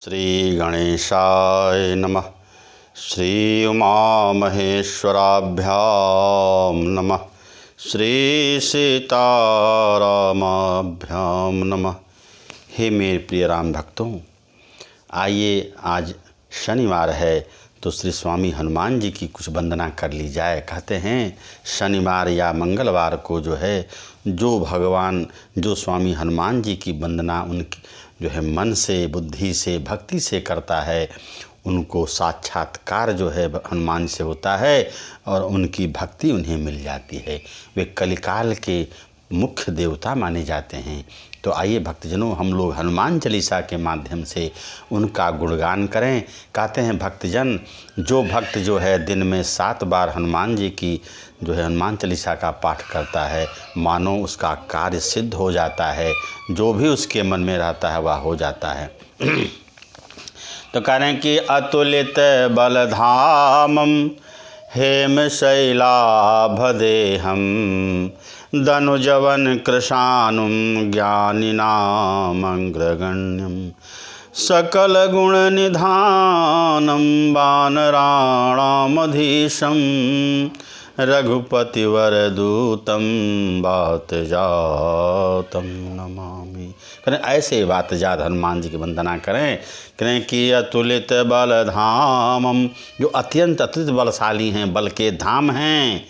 श्री गणेशाय नमः। श्री उमामहेश्वराभ्यां नमः। श्री सीतारामाभ्यां नमः। हे मेरे प्रिय राम भक्तों, आइए आज शनिवार है तो श्री स्वामी हनुमान जी की कुछ वंदना कर ली जाए। कहते हैं शनिवार या मंगलवार को जो है जो भगवान जो स्वामी हनुमान जी की वंदना उनकी जो है मन से, बुद्धि से, भक्ति से करता है, उनको साक्षात्कार जो है हनुमान से होता है और उनकी भक्ति उन्हें मिल जाती है। वे कलिकाल के मुख्य देवता माने जाते हैं। तो आइए भक्तजनों, हम लोग हनुमान चालीसा के माध्यम से उनका गुणगान करें। कहते हैं भक्तजन, जो भक्त जो है दिन में 7 बार हनुमान जी की जो है हनुमान चालीसा का पाठ करता है, मानो उसका कार्य सिद्ध हो जाता है, जो भी उसके मन में रहता है वह हो जाता है। तो कह रहे हैं कि अतुलित बलधामम हेम शैलाभदेहम धनुजवन कृशानुम ज्ञानिनामग्रगण्यम सकल गुण निधानम वानराणामधीशम रघुपतिवरदूतम वातजातम नमामि। करें ऐसे वातजात हनुमान जी की वंदना करें कि अतुलित बलधामम, जो अत्यंत अत्यंत बलशाली हैं, बल के धाम हैं।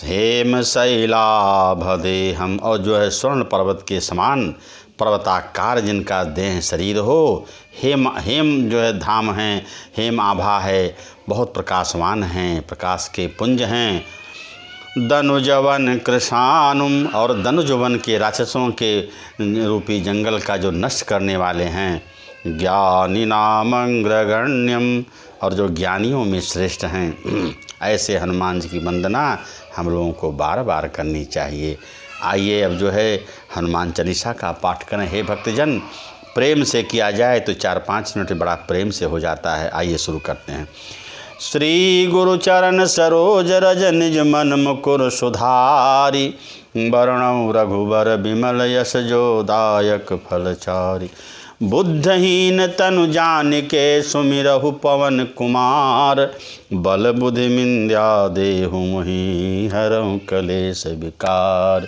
हेम शैलाभदेहम, और जो है स्वर्ण पर्वत के समान पर्वताकार जिनका देह शरीर हो। हेम जो है धाम हैं, हेम आभा है, बहुत प्रकाशवान हैं, प्रकाश के पुंज हैं। धनुजवन कृशानुम, और धनुजवन के राक्षसों के रूपी जंगल का जो नष्ट करने वाले हैं। ज्ञानिनामग्रगण्यम, और जो ज्ञानियों में श्रेष्ठ हैं। ऐसे हनुमान जी की वंदना हम लोगों को बार बार करनी चाहिए। आइए अब जो है हनुमान चालीसा का पाठ करें। हे भक्तजन, प्रेम से किया जाए तो 4-5 मिनट बड़ा प्रेम से हो जाता है। आइए शुरू करते हैं। श्री गुरु चरण सरोज रज निज मन मुकुर सुधारी, वरणौ रघुबर विमल यश जो दायक फलचारी। बुद्धहीन तनु जानिके सुमिरहु पवन कुमार, बल बुद्धि मिंद्या देहु मोहि हरहु कलेश विकार।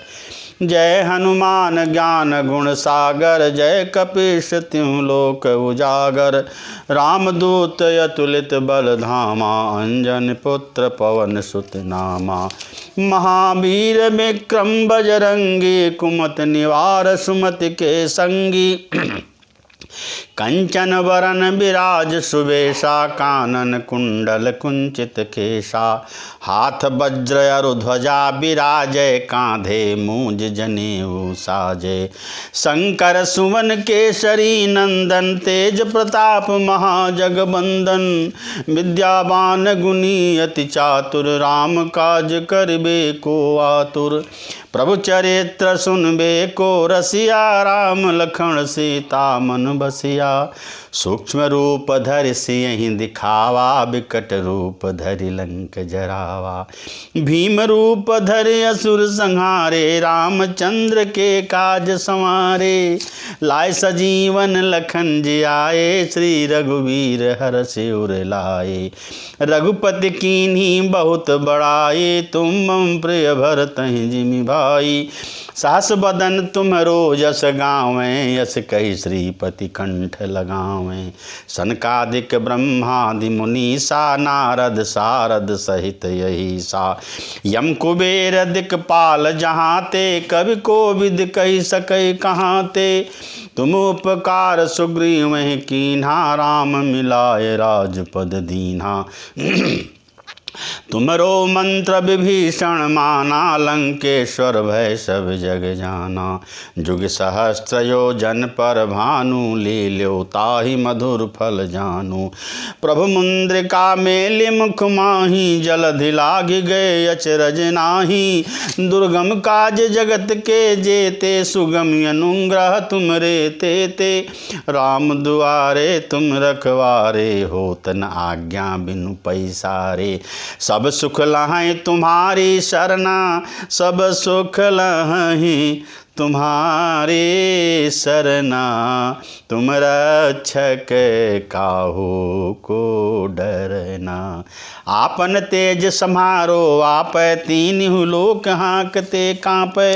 जय हनुमान ज्ञान गुण सागर, जय कपीश तिहुँ लोक उजागर। रामदूत अतुलित बल धामा, अंजन पुत्र पवन सुत नामा। महावीर विक्रम बजरंगी, कुमत निवार सुमति के संगी। कंचन वरन विराज सुबेशा, कानन कुंडल कुंचित केशा। हाथ वज्र अरु ध्वजा विराजय, कांधे मूंज जनेऊ साजय। शंकर सुवन केसरी नंदन, तेज प्रताप महाजगबंदन। विद्यावान गुणी अति चातुर, राम काज करिबे को आतुर। प्रभु चरित्र सुनबे को रसिया, राम लखन सीता मन बसिया। सूक्ष्म रूप धरि सियहि दिखावा, विकट रूप धरि लंक जरावा। भीम रूप धरि असुर संहारे, रामचंद्र के काज संवारे। लाए सजीवन लखन जियाए, श्री रघुवीर हरषि उर लाए। रघुपति कीन्ही बहुत बड़ाई, तुम मम प्रिय भरतहि जिमि भाई। सहस बदन तुमरो जस गावें, यस कहि श्रीपति कंठ लगावें। सनकादिक ब्रह्मादि मुनीसा, नारद सारद सहित यही सा। यम कुबेर दिक्पाल जहाँ ते, कवि कोविद कहि सकै कहाँ ते। तुम उपकार सुग्रीवहि कीन्हा, राम मिलाय राजपद दीन्हा। तुमरो मंत्र विभीषण माना, लंकेश्वर भय सब जग जाना। जुग सहस्त्र योजन पर भानु, लील्यो ताहि मधुर फल जानू। प्रभु मुद्रिका मेलि मुख माही, जलधि लागी गए अचरज नाही। दुर्गम काज जगत के जेते, सुगम अनुग्रह तुमरे तेते। राम दुआरे तुम रखवारे, होत न आज्ञा बिनु पैसारे। सब सुख लहै तुम्हारी शरणा, सब सुख लहै तुम्हारे सरना, तुम रक्षक काहू को डरना। आपन तेज सम्हारो आप, तीनों लोक हाँकते कांपे।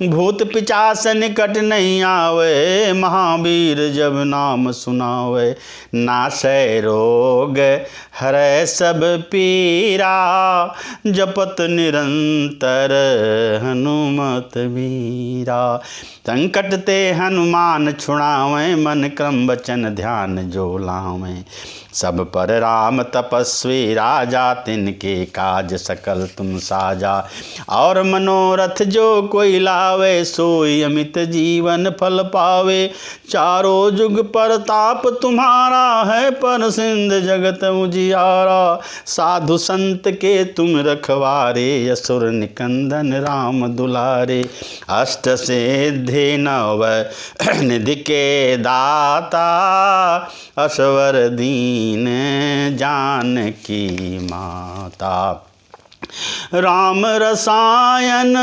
भूत पिशाच निकट नहीं आवे, महावीर जब नाम सुनावे। नासै रोग हरै सब पीरा, जपत निरंतर हनुमत वीरा। संकट ते हनुमान छुड़ावें, मन क्रम वचन ध्यान जो लावें। सब पर राम तपस्वी राजा, तिनके काज सकल तुम साजा। और मनोरथ जो कोई लावे, सोई अमित जीवन फल पावे। चारों जुग परताप तुम्हारा है, पर सिंध जगत उजियारा। साधु संत के तुम रखवारे, असुर निकंदन राम दुलारे। अष्ट सिद्धि नव निधि के दाता, असवर दीन जानकी माता। राम रसायन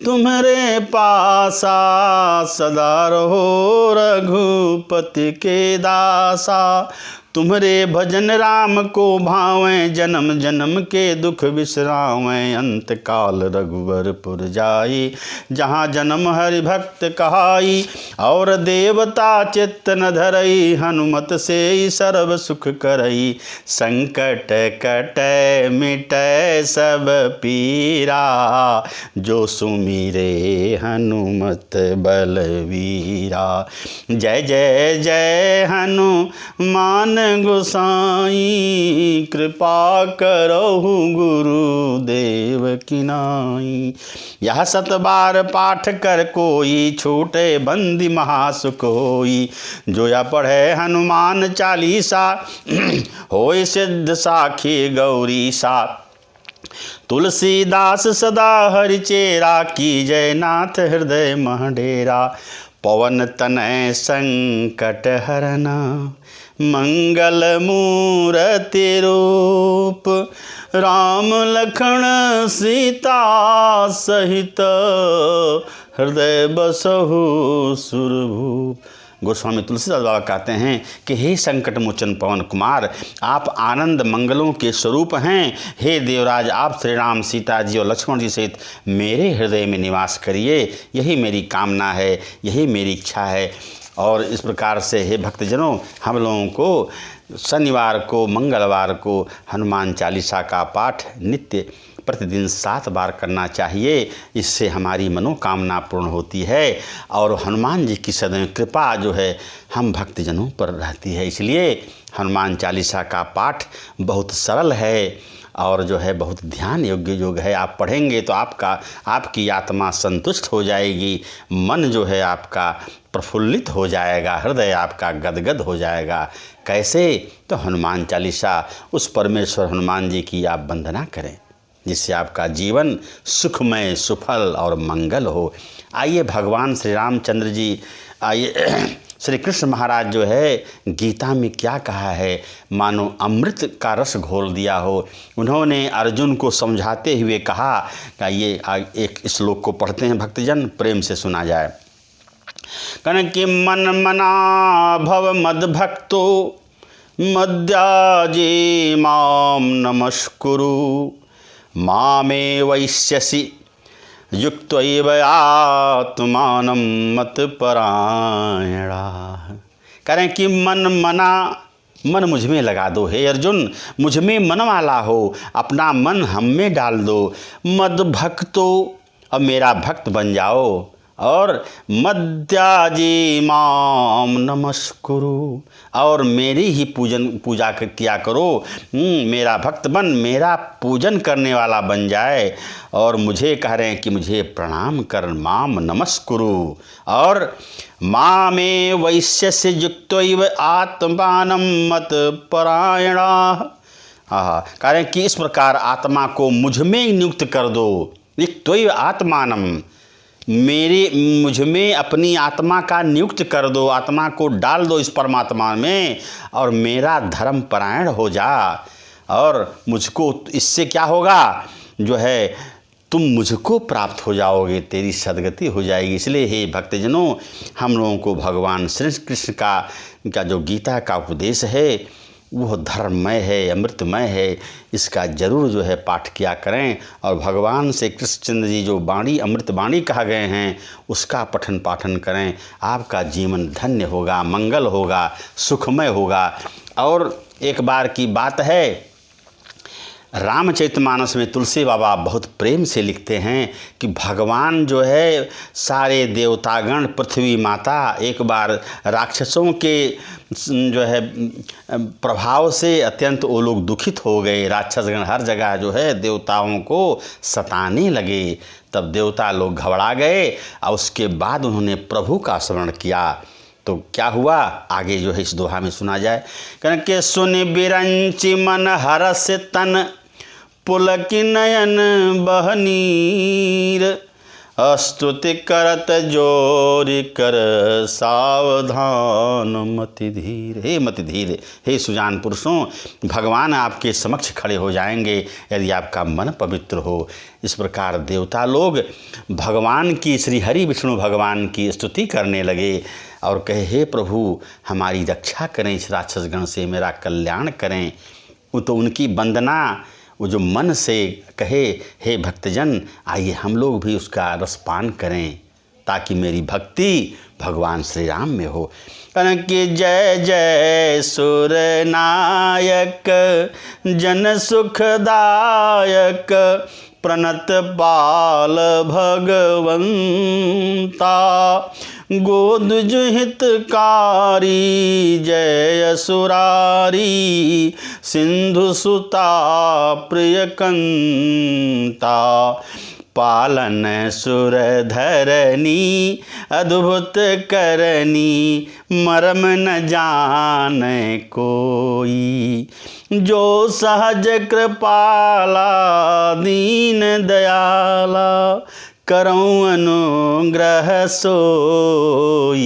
तुम्हारे पासा, सदा रहो रघुपति के दासा। तुम्हारे भजन राम को भावें, जन्म जन्म के दुख बिसरावें। अंत काल रघुवरपुर जाई, जहाँ जन्म हरि भक्त कहाई। और देवता चित्त न धरई, हनुमत से सर्व सुख करई। संकट कटै मिटै सब पीरा, जो सुमिरे हनुमत बलवीरा। जय जय जय हनुमान गोसाई, कृपा करहु गुरुदेव की नाई। यह 7 बार पाठ कर कोई, छूटे बंदी महासुख होई। जो या पढ़े हनुमान चालीसा, होय सिद्ध साखी गौरी सा। तुलसीदास सदा हरिचेरा, की जय नाथ हृदय महडेरा। पवन तनय संकट हरना, मंगल मूरति रूप। राम लखन सीता सहित, हृदय बसहु सुरभूप। गोस्वामी तुलसीदास बाबा कहते हैं कि हे संकट मोचन पवन कुमार, आप आनंद मंगलों के स्वरूप हैं। हे देवराज, आप श्री राम, सीता जी और लक्ष्मण जी सहित मेरे हृदय में निवास करिए। यही मेरी कामना है, यही मेरी इच्छा है। और इस प्रकार से हे भक्तजनों, हम लोगों को शनिवार को, मंगलवार को हनुमान चालीसा का पाठ नित्य प्रतिदिन 7 बार करना चाहिए। इससे हमारी मनोकामना पूर्ण होती है और हनुमान जी की सदैव कृपा जो है हम भक्तजनों पर रहती है। इसलिए हनुमान चालीसा का पाठ बहुत सरल है और जो है बहुत ध्यान योग्य योग है। आप पढ़ेंगे तो आपकी आत्मा संतुष्ट हो जाएगी, मन जो है आपका प्रफुल्लित हो जाएगा, हृदय आपका गदगद हो जाएगा। कैसे? तो हनुमान चालीसा, उस परमेश्वर हनुमान जी की आप वंदना करें, जिससे आपका जीवन सुखमय, सुफल और मंगल हो। आइए भगवान श्री रामचंद्र जी, आइए श्री कृष्ण महाराज जो है गीता में क्या कहा है, मानो अमृत का रस घोल दिया हो। उन्होंने अर्जुन को समझाते हुए कहा कि ये एक श्लोक को पढ़ते हैं भक्तजन, प्रेम से सुना जाए। कन कि मन मना भव मद भक्तो, मद्याजी माम नमस्कुरु। मामे वैश्यसि युक्तैव आत्मानं मत परायणा। करें कि मन मना, मन मुझ में लगा दो। हे अर्जुन, मुझ में मन वाला हो, अपना मन हम में डाल दो। मद भक्तो, अब मेरा भक्त बन जाओ। और मद्याजी माम नमस्कुरु, और मेरी ही पूजा किया करो। मेरा भक्त बन, मेरा पूजन करने वाला बन जाए। और मुझे कह रहे हैं कि मुझे प्रणाम कर, माम नमस्कुरु। और मामे वैश्यस्य युक्तैव आत्मानं मत परायणा। कह रहे हैं कि इस प्रकार आत्मा को मुझ में नियुक्त कर दो। युक्तैव आत्मानं, मुझ में अपनी आत्मा का नियुक्त कर दो, आत्मा को डाल दो इस परमात्मा में, और मेरा धर्म परायण हो जा। और मुझको इससे क्या होगा, जो है तुम मुझको प्राप्त हो जाओगे, तेरी सदगति हो जाएगी। इसलिए हे भक्तजनों, हम लोगों को भगवान श्री कृष्ण का जो गीता का उपदेश है वह धर्ममय है, अमृतमय है। इसका जरूर जो है पाठ किया करें और भगवान से कृष्णचंद्र जी जो वाणी अमृत वाणी कहा गए हैं उसका पठन पाठन करें। आपका जीवन धन्य होगा, मंगल होगा, सुखमय होगा। और एक बार की बात है, रामचरितमानस में तुलसी बाबा बहुत प्रेम से लिखते हैं कि भगवान जो है सारे देवतागण, पृथ्वी माता एक बार राक्षसों के जो है प्रभाव से अत्यंत वो लोग दुखित हो गए। राक्षसगण हर जगह जो है देवताओं को सताने लगे। तब देवता लोग घबरा गए और उसके बाद उन्होंने प्रभु का स्मरण किया। तो क्या हुआ आगे जो है इस दोहा में सुना जाए। कि सुन बिरंचि मन हरस तन, पुलकि नयन बहनीर, स्तुति करत जोरि कर सावधान मति धीर। हे मति धीर, हे सुजान पुरुषों, भगवान आपके समक्ष खड़े हो जाएंगे यदि आपका मन पवित्र हो। इस प्रकार देवता लोग भगवान की, श्री हरि विष्णु भगवान की स्तुति करने लगे और कहे, हे प्रभु हमारी रक्षा करें, इस राक्षसगण से मेरा कल्याण करें। तो उनकी वंदना वो जो मन से कहे, हे भक्तजन आइए हम लोग भी उसका रसपान करें ताकि मेरी भक्ति भगवान श्री राम में हो। कि जय जय सुर नायक जन सुखदायक, प्रणत पाल भगवंता, गोदुज हितकारी जय सुरारी, सिंधु सुता प्रिय कंता, पालन सुर धरनी अद्भुत करनी, मरम न जाने कोई, जो सहज कृपाला दीन दयाला, करऊँ अनुग्रह सोई।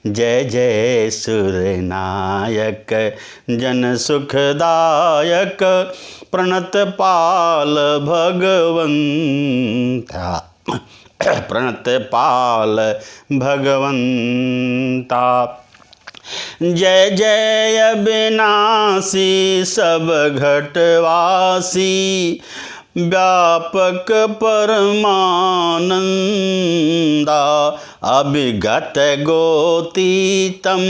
जय जय सुर नायक जन सुखदायक, प्रणत पाल भगवंता, प्रणत पाल भगवंता। जय जय अविनाशी सब घटवासी, व्यापक परमानंदा, अभिगत गोतीतम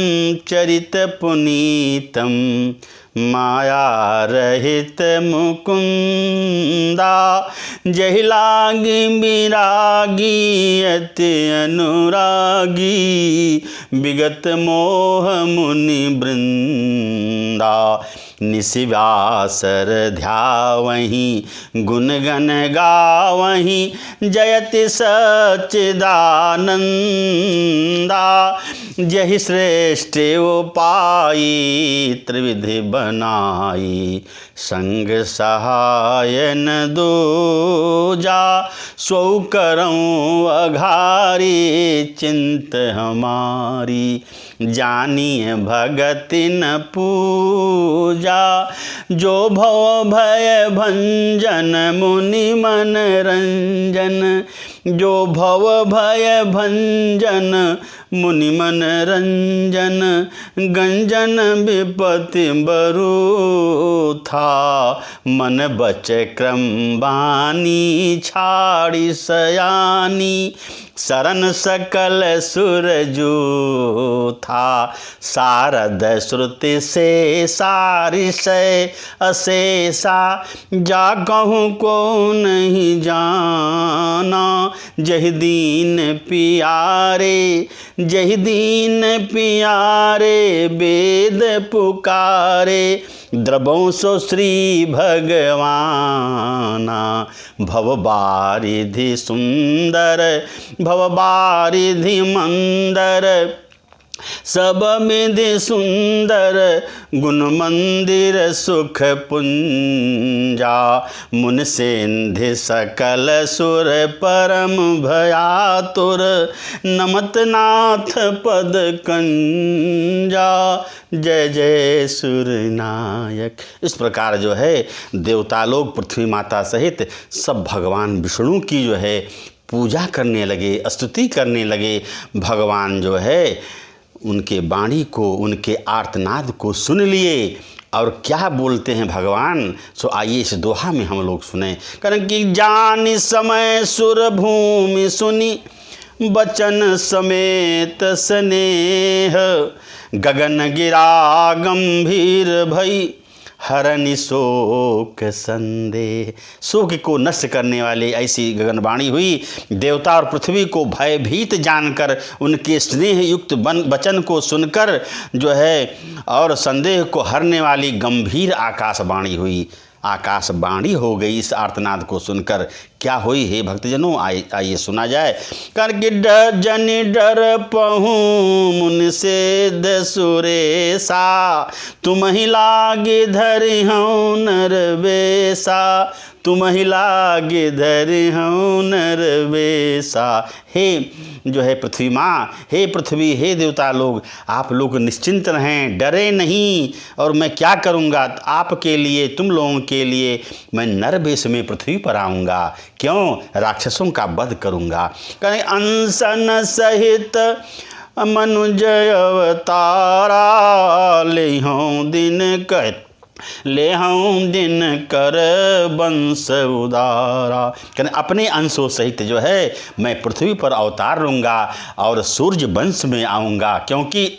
चरित पुनीतम, माया रहित मुकुंदा, जहि लागी विरागी अति अनुरागी, विगत मोह मुनि वृंदा, निशिव्यासर ध्यावहीं गुण गण गावहीं, जयति सच्चिदानंदा, जहि श्रेष्ठ उपाई त्रिविधि बनाई, संग सहाय न दूजा, स्वौ करऊँ अघारी चिंत हमारी, जानिए भगति न पूजा, जो भव भय भंजन मुनि मन रंजन, जो भव भय भंजन मुनि मन रंजन, गंजन विपति बरु था, मन बच क्रम बानी छाड़ी सयानी, शरण सकल सुरजू था, शारद श्रुति से सारिषय अशेषा, जा कहूँ को नहीं जाना, जहि दीन पियारे, जहि दीन पियारे, वेद पुकारे, द्रवों सो श्री भगवाना, भव बारिधि सुंदर, भव बारिधि मंदर, सब मिधि सुंदर गुण मंदिर सुख पुंजा, मुन सेंधि सकल सुर परम भयातुर, नमत नाथ पद कंजा, जय जय सुरनायक। इस प्रकार जो है देवता लोग पृथ्वी माता सहित सब भगवान विष्णु की जो है पूजा करने लगे, स्तुति करने लगे। भगवान जो है उनके वाणी को, उनके आर्तनाद को सुन लिए और क्या बोलते हैं भगवान, सो आइए इस दोहा में हम लोग सुने। कारण कि जान समय सुर भूमि सुनी, बचन समेत स्नेह, गगन गिरा गंभीर भई, हरनि शोक संदेह। शोक को नष्ट करने वाली ऐसी गगनवाणी हुई। देवता और पृथ्वी को भयभीत जानकर उनके स्नेह युक्त वचन को सुनकर जो है और संदेह को हरने वाली गंभीर आकाशवाणी हुई। आकाशवाणी हो गई इस आर्तनाद को सुनकर। क्या हुई हे भक्तजनों, आइए सुना जाए। करके जन डर पहूँ मुन से दसुरेसा, तुम ही लागे धरि हूँ नर बेसा, तुम ही लागे धरि हूँ नर बेसा। हे जो है पृथ्वी माँ, हे पृथ्वी, हे देवता लोग, आप लोग निश्चिंत रहें, डरे नहीं। और मैं क्या करूँगा आपके लिए, तुम लोगों के लिए मैं नर वेश में पृथ्वी पर आऊँगा। क्यों? राक्षसों का वध करूँगा। कहें अनशन सहित मनुज अवतारा, ले हूँ दिन कर, ले हूँ दिन कर वंश उदारा। कहने अपने अंशों सहित जो है मैं पृथ्वी पर अवतार लूँगा और सूर्य वंश में आऊँगा। क्योंकि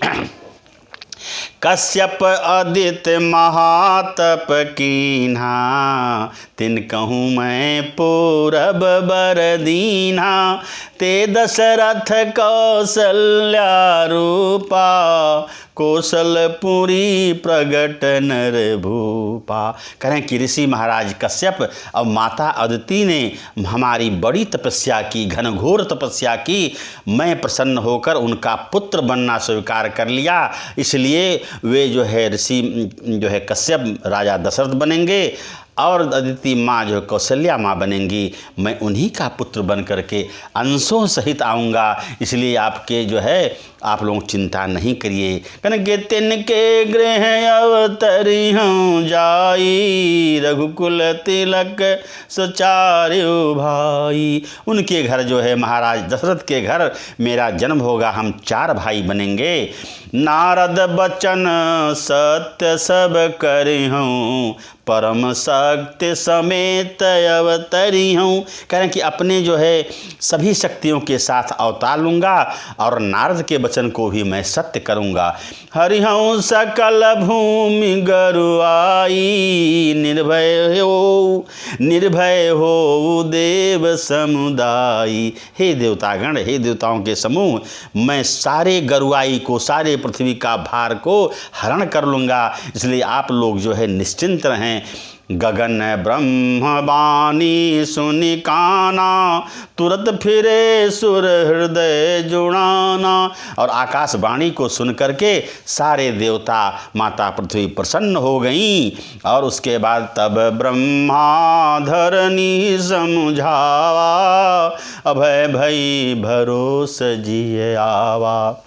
कश्यप आदित्य महातप कीन्हा, तिन कहूँ मैं पूरब बर दीन्हा, ते दशरथ कौशल्या रूपा, कौशलपुरी प्रगट नर भूपा। कहें कि ऋषि महाराज कश्यप और माता अदिति ने हमारी बड़ी तपस्या की, घनघोर तपस्या की। मैं प्रसन्न होकर उनका पुत्र बनना स्वीकार कर लिया। इसलिए वे जो है ऋषि जो है कश्यप राजा दशरथ बनेंगे और अदिति माँ जो कौशल्या माँ बनेंगी। मैं उन्हीं का पुत्र बन करके अंशों सहित आऊँगा। इसलिए आपके जो है आप लोग चिंता नहीं करिए। कनके तिनके गृह अवतरी हूँ जाई, रघुकुल तिलक सुचार्यु भाई। उनके घर जो है महाराज दशरथ के घर मेरा जन्म होगा। हम 4 भाई बनेंगे। नारद बचन सत्य सब करी हूँ, परम शक्ति समेत अवतरी हूँ। कह रहे हैं कि अपने जो है सभी शक्तियों के साथ अवतार लूँगा और नारद के वचन को भी मैं सत्य करूँगा। हरिहूँ सकल भूमि गरुआई, निर्भय हो देव समुदायी। हे देवतागण, हे देवताओं के समूह, मैं सारे गरुआई को, सारे पृथ्वी का भार को हरण कर लूँगा। इसलिए आप लोग जो है निश्चिंत रहें। गगन ब्रह्म बानी सुनि काना, तुरंत फिरे सुर हृदय जुड़ाना। और आकाशवाणी को सुन करके सारे देवता माता पृथ्वी प्रसन्न हो गईं। और उसके बाद तब ब्रह्मा धरनी समझावा, अभय भई भरोस जिय आवा।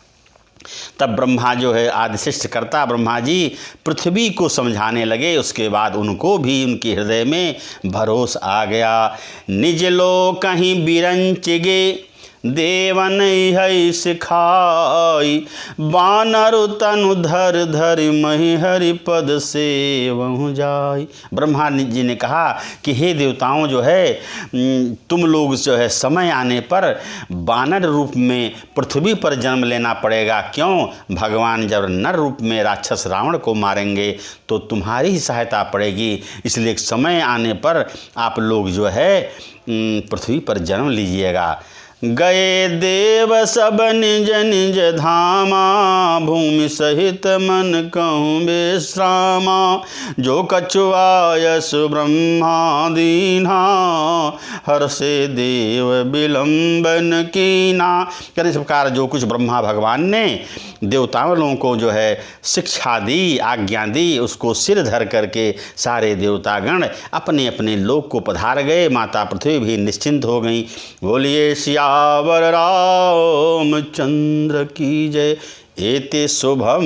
तब ब्रह्मा जो है आदिशिष्ट करता ब्रह्मा जी पृथ्वी को समझाने लगे। उसके बाद उनको भी उनके हृदय में भरोस आ गया। निज लोक कहीं बिरंच गे, देवन है सिखाई, बानर तनु धर धर मही हरि पद से वह जाई। ब्रह्मा जी ने कहा कि हे देवताओं, जो है तुम लोग जो है समय आने पर बानर रूप में पृथ्वी पर जन्म लेना पड़ेगा। क्यों? भगवान जब नर रूप में राक्षस रावण को मारेंगे तो तुम्हारी ही सहायता पड़ेगी। इसलिए समय आने पर आप लोग जो है पृथ्वी पर जन्म लीजिएगा। गए देव सब निज निज धामा, भूमि सहित मन कहूँ विश्रामा। जो कछुआयस ब्रह्मा दीना, हर्षे देव विलंबन कीना। कहते इस प्रकार जो कुछ ब्रह्मा भगवान ने देवताओं को जो है शिक्षा दी, आज्ञा दी, उसको सिर धर करके सारे देवतागण अपने अपने लोक को पधार गए। माता पृथ्वी भी निश्चिंत हो गई। बोलिए सियावर रामचंद्र की जय। एते शुभम